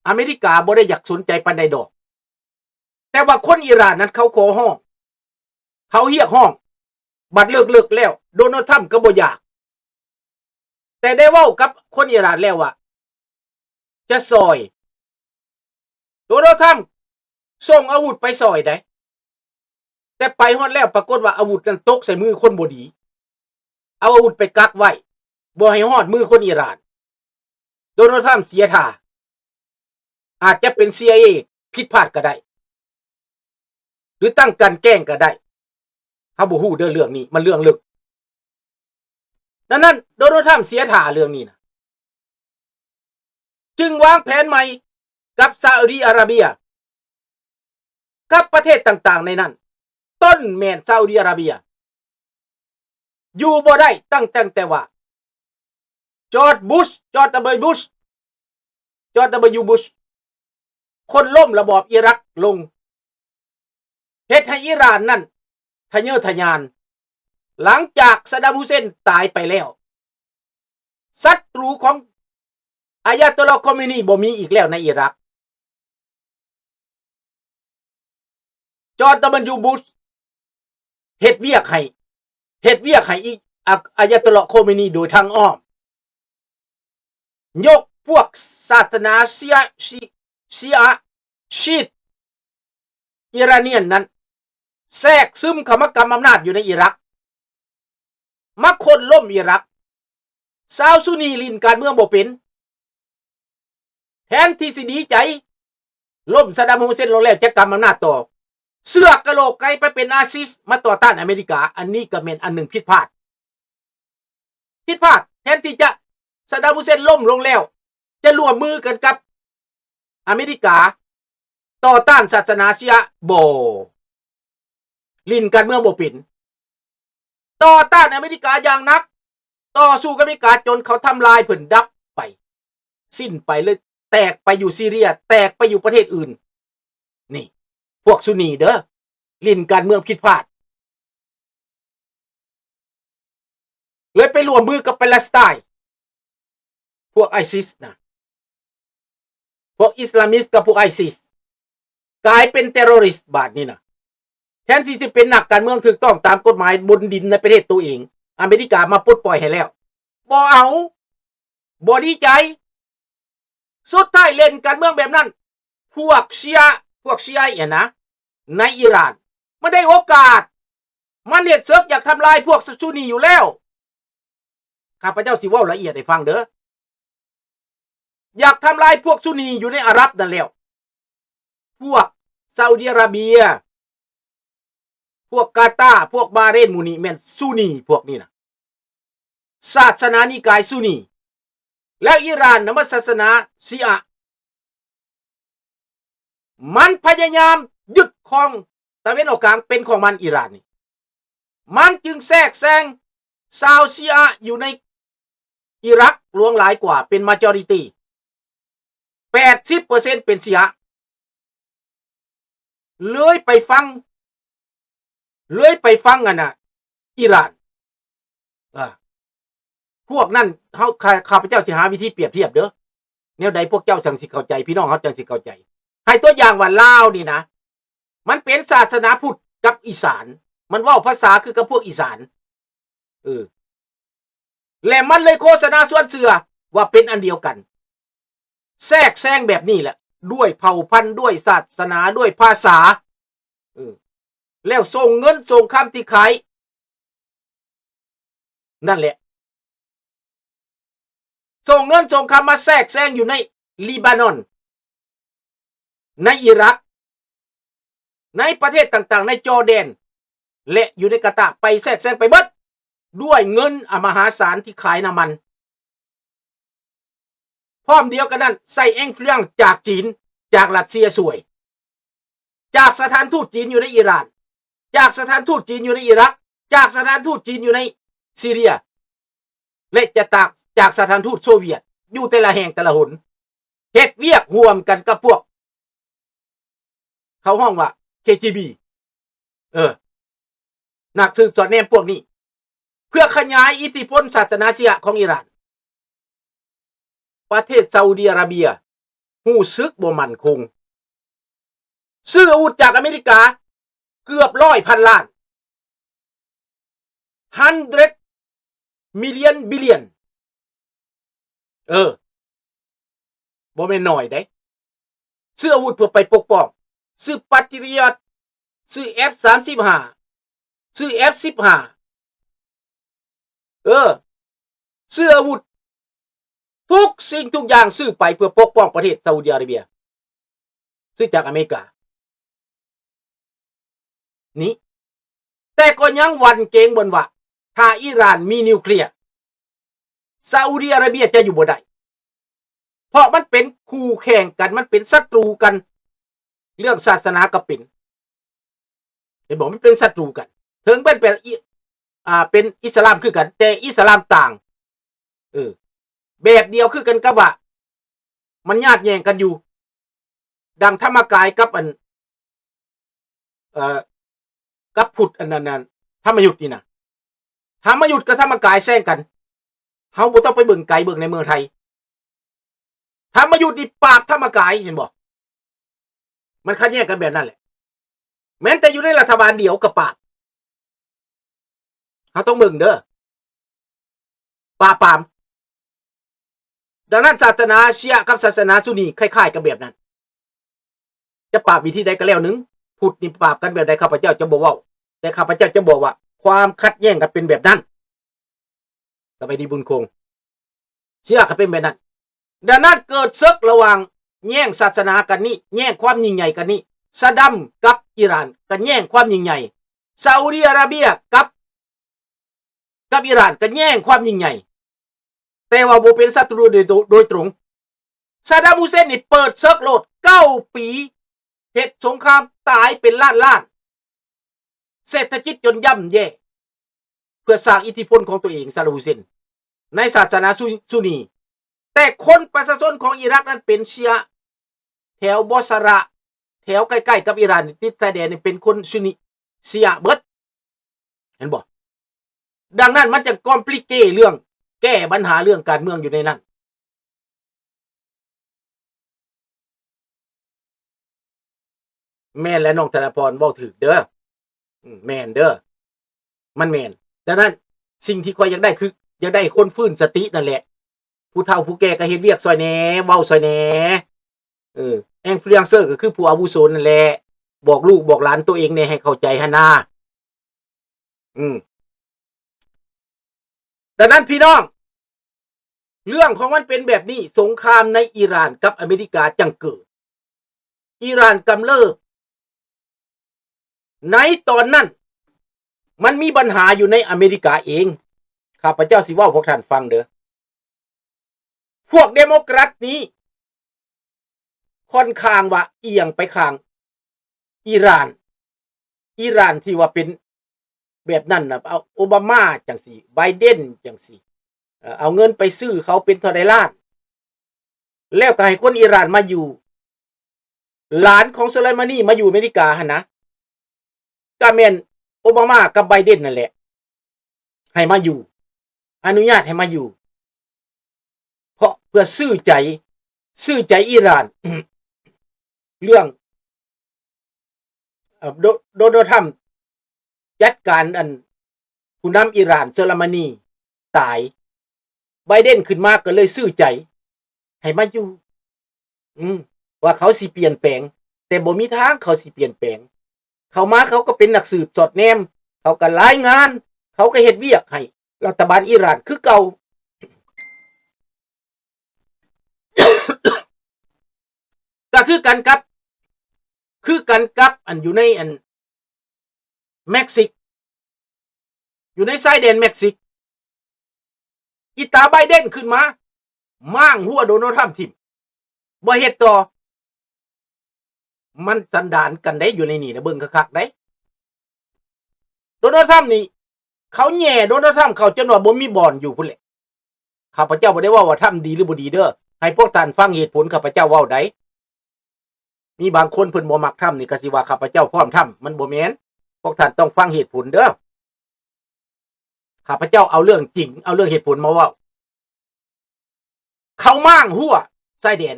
อเมริกาบ่ได้อยากสนใจปานใดดอกแต่ว่าคนอิหร่านนั้นเขาขอห้องเขาเรียกห้องบัดเลิกแล้วโดนัลด์ทรัมป์ก็บ่อยากแต่ได้เว้ากับคนอิหร่านแล้วว่าจะซอยโดนัลด์ทรัมป์ส่งอาวุธไปซอยได้แต่ไปฮอดแล้วปรากฏว่าอาวุธนั้นตกใส่มือคนบ่ดีเอาอาวุธไปกักไว้บ่ให้ฮอดมือคนอิหร่านโดนัลด์ทรัมป์เสียท่าอาจจะเป็น CIA ผิดพลาดก็ได้หรือตั้งกันแกล้งก็ได้เฮาบ่ฮู้เด้อเรื่องนี้มันเรื่องลึกดังนั้นโดนัลด์ทรัมป์เสียท่าเรื่องนี้นะจึงวางแผนใหม่กับซาอุดิอาระเบียกับประเทศต่างๆในนั้นต้นแม่นซาอุดิอาระเบียอยู่บ่ได้ตั้งแต่ว่าจอร์จบุชคนล้มระบอบอิรักลงเฮ็ดให้อิหร่านนั่นทะเยอทะยานหลังจากซัดดัม ฮุเซนตายไปแล้วศัตรูของอายาตอลลอฮ์คอเมนีบ่มีอีกแล้วในอิรักจอร์จ บุชเฮ็ดเวียกให้อีกอายาตอลลอฮ์คอเมนีโดยทางอ้อมยกพวกศาสนาชีอะชีตอิหร่าเนียนนั้นแทรกซึมเข้ามากำอำนาจอยู่ในอิรักมาคนล้มอิรักชาวซุนนีลินการเมืองบ่เป็นแทนที่สิดีใจล้มซัดดัม ฮุเซนลงแล้วจะกำอำนาจต่อเสือกกะโหลกไก่ไปเป็นนาซิสมาต่อต้านอเมริกาอันนี้ก็เป็นอันหนึ่งผิดพลาดแทนที่จะซัดดัม ฮุเซนล้มลงแล้วจะร่วมมือกันกับอเมริกาต่อต้านศาสนาชีอะบ่ลินการเมืองบ่เป็นต่อต้านอเมริกาอย่างนักต่อสู้กับอเมริกาจนเขาทำลายเพิ่นดับไปสิ้นไปเลยแตกไปอยู่ซีเรียแตกไปอยู่ประเทศอื่นนี่พวกซุนนีเด้อลินการเมืองผิดพลาดเลยไปร่วมมือกับปาเลสไตน์พวกไอซิสนะพวกอิสลามิสต์กับพวกไอซิสกลายเป็นเทอร์ริสต์บาดนี้นะแทนที่จะเป็นนักการเมืองถูกต้องตามกฎหมายบนดินในประเทศตัวเองอเมริกามาปลดปล่อยให้แล้วบ่เอาบ่ดีใจสุดท้ายเล่นการเมืองแบบนั้นพวกชีอะเนี่ยนะในอิหร่านมันได้โอกาสมันเฮ็ดศึกอยากทำลายพวกซุนนีอยู่แล้วข้าพเจ้าสิเว้าละเอียดให้ฟังเด้ออยากทำลายพวกซุนนีอยู่ในอาหรับนั่นแล้วพวกซาอุดิอาระเบียพวกกาตาร์พวกบาเรนมูนีแม่นซุนนีพวกนี้นะศาสนานิกายซุนนีแล้วอิหร่านนะมันศาสนาชีอะห์มันพยายามยึดครองตะวันออกกลางเป็นของมันอิหร่านนี่มันจึงแทรกแซงชาวชีอะห์อยู่ในอิรักหลวงหลายกว่าเป็น majority 80% เป็นชีอะห์เลยไปฟังกันน่ะอิหร่านพวกนั้นเฮาข้าพเจ้าสิหาวิธีเปรียบเทียบเด้อแนวใดพวกเจ้าจังสิเข้าใจพี่น้องเฮาจังสิเข้าใจให้ตัวอย่างว่าลาวนี่นะมันเป็นศาสนาพุทธกับอีสานมันเว้าภาษาคือกับพวกอีสานและมันเลยโฆษณาส่วนเสือว่าเป็นอันเดียวกันแทรกแซงแบบนี้แหละด้วยเผ่าพันธุ์ด้วยศาสนาด้วยภาษาแล้วส่งเงินส่งคำที่ขายนั่นแหละส่งเงินส่งคำมาแทรกแซงอยู่ในลีบานอนในอิรักในประเทศต่างๆในจอร์แดนและอยู่ในกาตาร์ไปแทรกแซงไปเบิดด้วยเงินมหาศาลที่ขายน้ำมันพร้อมเดียวกันนั้นใส่เอ็งเฟลียงจากจีนจากรัสเซียสวยจากสถานทูตจีนอยู่ในอิหร่านจากสถานทูตจีนอยู่ในอิรักจากสถานทูตจีนอยู่ในซีเรียและจากสถานทูตโซเวียตอยู่แต่ละแห่งแต่ละหนเฮ็ดเวียกร่วมกันกับพวกเขาห้องว่า KGB นักสืบสวนแนมพวกนี้เพื่อขยายอิทธิพลศาสนาชีอะห์ของอิหร่านประเทศซาอุดิอาระเบีย รู้สึกบ่มั่นคงซื้ออาวุธจากอเมริกาเกือบ100,000 ล้าน100 million billion บ่แม่นน้อยเด้ซื้ออาวุธเพื่อไปปกป้องซื้อปัตริยตซื้อ F-35 ซื้อ F-15 ซื้ออาวุธทุกสิ่งทุกอย่างซื้อไปเพื่อปกป้องประเทศซาอุดิอาระเบียซื้อจากอเมริกานี่แต่ก็ยังหวั่นเกรงบนว่าถ้าอิหร่านมีนิวเคลียร์ซาอุดิอาระเบียจะอยู่บ่ได้เพราะมันเป็นคู่แข่งกันมันเป็นศัตรูกันเรื่องศาสนาก็เป็นเห็นบอกมันเป็นศัตรูกันถึงเป็นอิสลามคือกันแต่อิสลามต่างแบบเดียวคือกันกับว่ามันญาติแย่งกันอยู่ดังธรรมกายกับกับพุทธอันนั้นธรรมยุทธ์นี่นะธรรมยุทธ์กับธรรมกายแซงกันเฮาบ่ต้องไปเบิ่งไกลเบิ่งในเมืองไทยธรรมยุทธ์นี่ปราบธรรมกายเห็นบ่มันขัดแย้งกันแบบนั้นแหละแม้แต่อยู่ในรัฐบาลเดียวกับปราบเฮาต้องเบิ่งเด้อปามดังนั้นศาสนาชีอะห์กับศาสนาซุนนีคล้ายๆกันแบบนั้นจะปราบวิธีใดก็แล้วนึงพุทธนี่ปราบกันแบบใดข้าพเจ้าจะบ่เว้าแต่ข้าพเจ้าจะบอกว่าความขัดแย้งกันเป็นแบบนั้นสบายดีบุญคงเชื่อกันเป็นแบบนั้นดังนั้นเกิดศึกระหว่างแย่งศาสนากันนี่แย่งความยิ่งใหญ่กันนี่ซาดัมกับอิหร่านกันแย่งความยิ่งใหญ่ซาอุดิอาระเบียกับอิหร่านกันแย่งความยิ่งใหญ่แต่ว่าบ่เป็นศัตรูโดยตรงซาดัมฮุเซนนี่เปิดศึกโลด9 ปีเฮ็ดสงครามตายเป็นล้านเศรษฐกิจจนย่ำแย่เพื่อสร้างอิทธิพลของตัวเองซาดัมฮุเซนในศาสนาซุนนีแต่คนประชาชนของอิรักนั้นเป็นเชียแถวบอสระแถวใกล้ๆกับอิหร่านติดชายแดนนี่เป็นคนซุนนีเชียเบิดเห็นบ่ดังนั้นมันจะคอมพลีเคเรื่องแก้ปัญหาเรื่องการเมืองอยู่ในนั้นแม่นและน้องธนพรเว้าถูกเด้อแม่นเด้อมันแม่นดังนั้นสิ่งที่ข้อยอยากได้คืออยากได้คนฟื้นสตินั่นแหละผู้เฒ่าผู้แก่ก็เฮ็ดเวียกซอยแหน่เว้าซอยแหน่อินฟลูเอนเซอร์ก็คือผู้อาวุโสนั่นแหละบอกลูกบอกหลานตัวเองเนี่ยให้เข้าใจหั่นนะดังนั้นพี่น้องเรื่องของมันเป็นแบบนี้สงครามในอิหร่านกับอเมริกาจังเกิดอิหร่านกำเริบในตอนนั้นมันมีปัญหาอยู่ในอเมริกาเองข้าพเจ้าสิเว้าพวกท่านฟังเด้อพวกเดโมแครตนี้ค่อนข้างว่าเอียงไปข้างอิหร่านที่ว่าเป็นแบบนั้นน่ะเอาโอบามาจังซี่ไบเดนจังซี่เอาเงินไปซื้อเขาเป็นเท่าใดล้านแล้วก็ให้คนอิหร่านมาอยู่หลานของซุไลมานีมาอยู่อเมริกาหั่นนะก็แม่นโอบามากับไบเดนนั่นแหละให้มาอยู่อนุญาตให้มาอยู่เพราะเพื่อซื้อใจอิหร่าน เรื่องโดนัลด์ทรัมป์จัดการผู้นำอิหร่านซุไลมานีตายไบเดนขึ้นมาก็เลยซื้อใจให้มาอยู่ว่าเขาสิเปลี่ยนแปลงแต่บ่มีทางเขาสิเปลี่ยนแปลงเขามาเขาก็เป็นนักสืบสอดแนมเขาก็รายงานเขาก็เฮ็ดเวียกให้รัฐบาลอิหร่านคือเก่า ก็คือกันกับอยู่ในเม็กซิกอยู่ในชายแดนเม็กซิกอีตาไบเดนขึ้นมาม่างหัวโดนัลด์ทรัมป์ทิ่มบ่เฮ็ดต่อมันสันดานกันได้อยู่ในนี่นะเบิ่งคักๆได้โดนัลด์ทรัมป์นี่เขาแย่โดนัลด์ทรัมป์เขาจนว่าบ่มีบ่อนอยู่พุ่นแหละข้าพเจ้าบ่ได้ว่าทำดีหรือบ่ดีเด้อให้พวกท่านฟังเหตุผลข้าพเจ้าเว้าได้มีบางคนเพิ่นบ่มักทำนี่ก็สิว่าข้าพเจ้าพร้อมทำมันบ่แม่นพวกท่านต้องฟังเหตุผลเด้อข้าพเจ้าเอาเรื่องจริงเอาเรื่องเหตุผลมาเว้าเขาม่างหัวชายแดน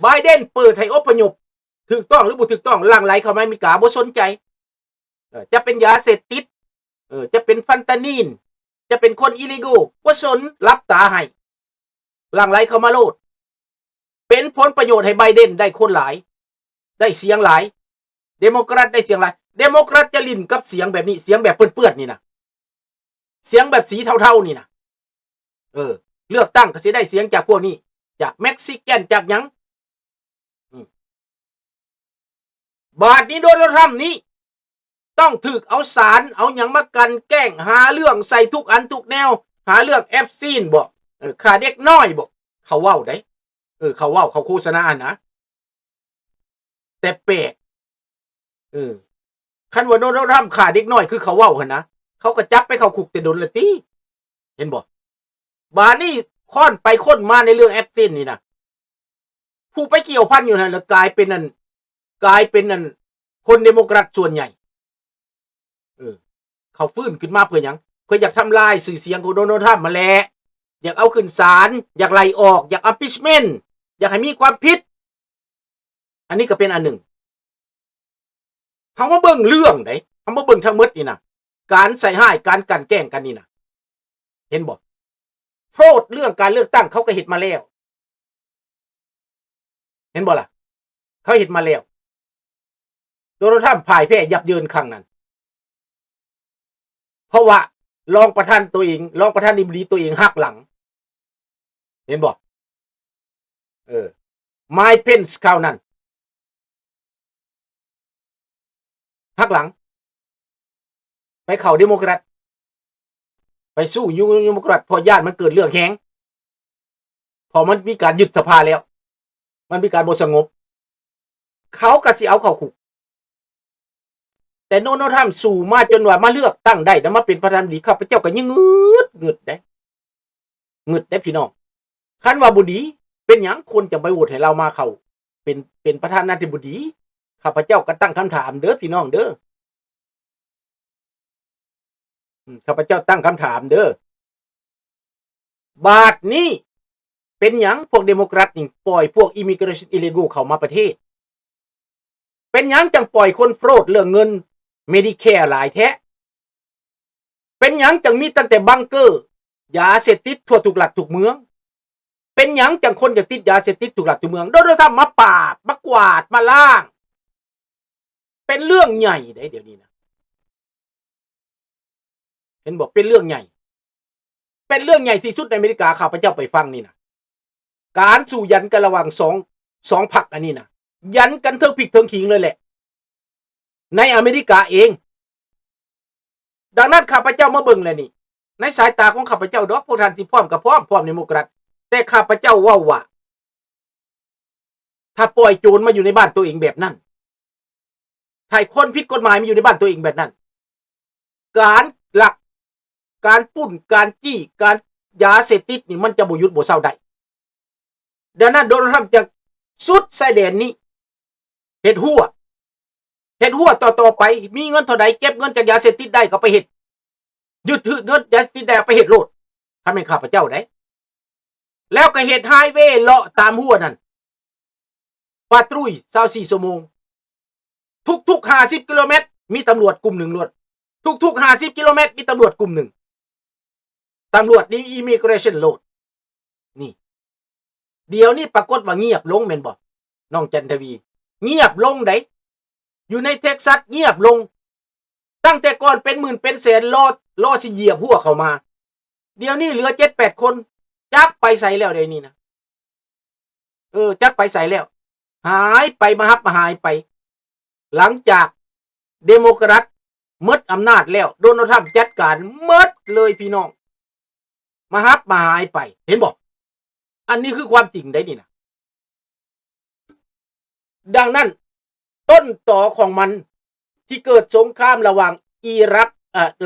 ไบเดนเปิดให้อพยพถูกต้องหรือบ่ถูกต้องหลั่งไหลเข้ามาอเมริกาบ่สนใจจะเป็นยาเสพติดจะเป็นฟันตานีนจะเป็นคนอิลิโกบ่สนรับตาให้หลั่งไหลเข้ามาโลดเป็นผลประโยชน์ให้ไบเดนได้คนหลายได้เสียงหลายเดโมแครตได้เสียงหลายเดโมแครตจะลิ้นกับเสียงแบบนี้เสียงแบบเปื้อนๆนี่นะเสียงแบบสีเทาๆนี่นะเลือกตั้งก็สิได้เสียงจากพวกนี้จากเม็กซิกันจากหยังบาดนี้โดนัลด์ทรัมป์นี้ต้องถูกเอาสารเอาหยังมากันแกล้งหาเรื่องใส่ทุกอันทุกแนวหาเรื่องแอฟซีนบ่ฆ่าเด็กน้อยบ่เขาเว้าได้เขาเว้าเขาโฆษณานะแต่แปลกคันว่าโดนัลด์ทรัมป์ฆ่าเด็กน้อยคือเขาเว้าหั่นนะเขาก็จับไปเข้าคุกแต่โดนละติเห็นบ่บาดนี้ค้อนไปค้นมาในเรื่องแอฟซีนนี่นะผู้ไปเกี่ยวพันอยู่นั่นแล้วกลายเป็นนั่นคนเดโมแครตส่วนใหญ่เขาฟื้นขึ้นมาเพื่อหยังเพื่ออยากทำลายชื่อเสียงของโดนัลด์ทรัมป์มาแหละอยากเอาขึ้นศาลอยากไล่ออกอยากอัมพีชเมนต์อยากให้มีความผิดอันนี้ก็เป็นอันหนึ่งเฮามาเบิ่งเรื่องได้เฮามาเบิ่งทั้งหมดนี่นะการใส่ร้ายการกลั่นแกล้งกันนี่นะเห็นบ่โพดเรื่องการเลือกตั้งเขาก็เฮ็ดมาแล้วเห็นบ่ล่ะเขาเฮ็ดมาแล้วโดนัลด์ทรัมป์พ่ายแพ้ยับเยินครั้งนั้นเพราะว่ารองประธานตัวเองรองประธานาธิบดีตัวเองหักหลังเห็นบ่ไมค์เพนส์คราวนั้นหักหลังไปเข้าเดโมแครตไปสู้ยูเดโมแครตพอญาติมันเกิดเรื่องแฮงพอมันมีการยึดสภาแล้วมันมีการบ่สงบเขาก็สิเอาเข้าคุกแต่โดนัลด์ทรัมป์สู้มาจนว่ามาเลือกตั้งได้แล้วมาเป็นประธานาธิบดีข้าพเจ้าก็ยังงึดได้พี่น้องคันว่าบ่ดีเป็นหยังคนจะไปโหวตให้เรามาเข้าเป็นประธานาธิบดีข้าพเจ้าก็ตั้งคำถามเด้อพี่น้องเด้อข้าพเจ้าตั้งคำถามเด้อบาดนี้เป็นหยังพวกเดโมแครตนี่ปล่อยพวก immigration illegal เข้ามาประเทศเป็นหยังจังปล่อยคนโฟรดเรื่องเงิน Medicare หลายแท้เป็นหยังจังมีตั้งแต่บังเกอร์ยาเสพติดทั่วทุกหลักทุกเมืองเป็นหยังจังคนจะติดยาเสพติดทุกหลักทุกเมืองโดยทำมาปาดมากวาดมาล้างเป็นเรื่องใหญ่ได้เดี๋ยวนี้นะเห็นบอกเป็นเรื่องใหญ่ที่สุดในอเมริกาข้าพเจ้าไปฟังนี่นะการสู่ยันกันระหว่างสองพรรคอันนี้นะยันกันเทิงผิดเทิงขิงเลยแหละในอเมริกาเองดังนั้นข้าพเจ้ามาเบิ่งแล้วนี่ในสายตาของข้าพเจ้าดอกพวกท่านสิพร้อมกับพร้อมเดโมแครตแต่ข้าพเจ้าว่าถ้าปล่อยโจรมาอยู่ในบ้านตัวเองแบบนั้นถ้าคนผิดกฎหมายมาอยู่ในบ้านตัวเองแบบนั้นการลักการปุ้นการจี้การยาเสพติดนี่มันจะบ่หยุดบ่เศร้าได้ดังนั้นโดนัลด์ทรัมป์จะสุดชายแดนนี้เฮ็ดหัวต่อไปมีเงินเท่าใดเก็บเงินจากยาเสพติดได้ก็ไปเฮ็ดยึดเงินยาเสพติดได้ไปเฮ็ดโลดถ้าเป็นข้าพเจ้าได้แล้วก็เฮ็ดไฮเวย์เลาะตามหัวนั่นปาตรุย24ชั่วโมงทุกๆ50กิโลเมตรมีตำรวจกลุ่มหนึ่งโลดทุกๆ50กิโลเมตรมีตำรวจกลุ่มหนึ่งตำรวจนี่ immigration โลดนี่เดี๋ยวนี้ปรากฏว่าเงียบลงแม่นบ่น้องจันทวีเงียบลงได้อยู่ในเท็กซัสเงียบลงตั้งแต่ก่อนเป็นหมื่นเป็นแสนรอสิเหยียบหัวเข้ามาเดี๋ยวนี้เหลือ 7-8 คนจักไปใส่แล้วได้นี่นะจักไปใส่แล้วหายไปมาหายไปหลังจากเดโมแครตหมดอำนาจแล้วโดนัลด์ทรัมป์จัดการหมดเลยพี่น้องมาหายไปเห็นบ่อันนี้คือความจริงได้นี่นะดังนั้นต้นต่อของมันที่เกิดสงครามระหว่างอิรัก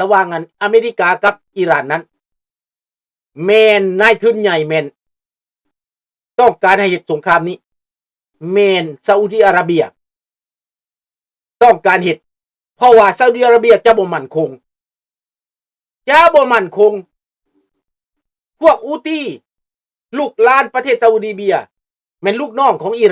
ระหว่างอเมริกากับอิหร่านนั้นแมนนายทุนใหญ่แมนต้องการให้เหตุสงครามนี้แมนซาอุดิอาระเบียต้องการเหตุเพราะว่าซาอุดิอาระเบียจะบ่มั่นคงพวกอูตีลูกหลานประเทศซาอุดิอาระเบียแม่นลูกน้องของอิ